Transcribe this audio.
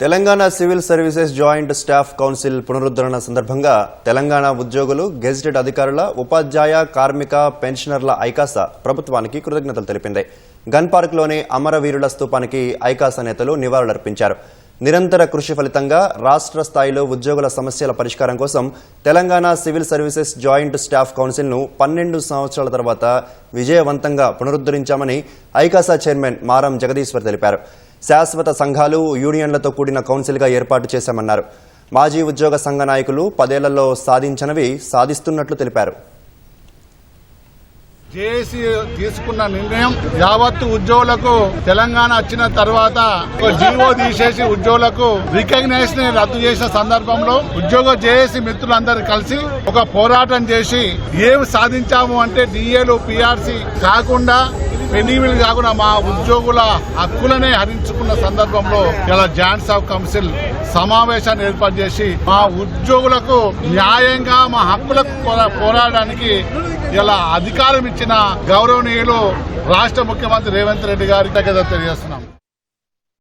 Telangana civil services joint staff council పునరుద్ధరణ సందర్భంగా తెలంగాణ ఉద్యోగులు, గెజిటెడ్ అధికారుల, ఉపాధ్యాయ, కార్మిక, పెన్షనర్ల ఐకాస ప్రభుత్వానికి కృతజ్ఞతలు తెలిపింది. గన్ పార్క్లోని అమరవీరుల స్తూపానికి ఐకాస నేతలు నివాళులర్పించారు. నిరంతర కృషి ఫలితంగా రాష్ట్ర స్థాయిలో ఉద్యోగుల సమస్యల పరిష్కారం కోసం Telangana civil services joint staff కౌన్సిల్ను 12 సంవత్సరాల తర్వాత విజయవంతంగా పునరుద్ధరించామని ఐకాస చైర్మన్ మారం జగదీశ్వర్ తెలిపారు. శాశ్వత సంఘాలు, యూనియన్లతో కూడిన కౌన్సిల్గా ఏర్పాటు చేశామన్నారు. మాజీ ఉద్యోగ సంఘ నాయకులు 10 ఏళ్లలో సాధించనివి సాధిస్తున్నట్లు తెలిపారు. జేఏసీ తీసుకున్న నిర్ణయం యావత్తు ఉద్యోగులకు తెలంగాణ వచ్చిన తర్వాత జీవో తీసేసి ఉద్యోగులకు రికగ్నైజేషన్ రద్దు చేసిన సందర్భంలో ఉద్యోగ జేఏసీ మిత్రులందరూ కలిసి ఒక పోరాటం చేసి ఏమి సాధించాము అంటే డిఏలు, పిఆర్సీ కాకుండా పెనీమిల్ కాకుండా మా ఉద్యోగుల హక్కులనే హరించుకున్న సందర్భంలో ఇలా జాయింట్ స్టాఫ్ కౌన్సిల్ సమావేశాన్ని ఏర్పాటు చేసి మా ఉద్యోగులకు న్యాయంగా మా హక్కులకు పోరాడడానికి ఇలా అధికారం ఇచ్చిన గౌరవనీయులు రాష్ట్ర ముఖ్యమంత్రి రేవంత్ రెడ్డి గారికి తెలియజేస్తున్నాం.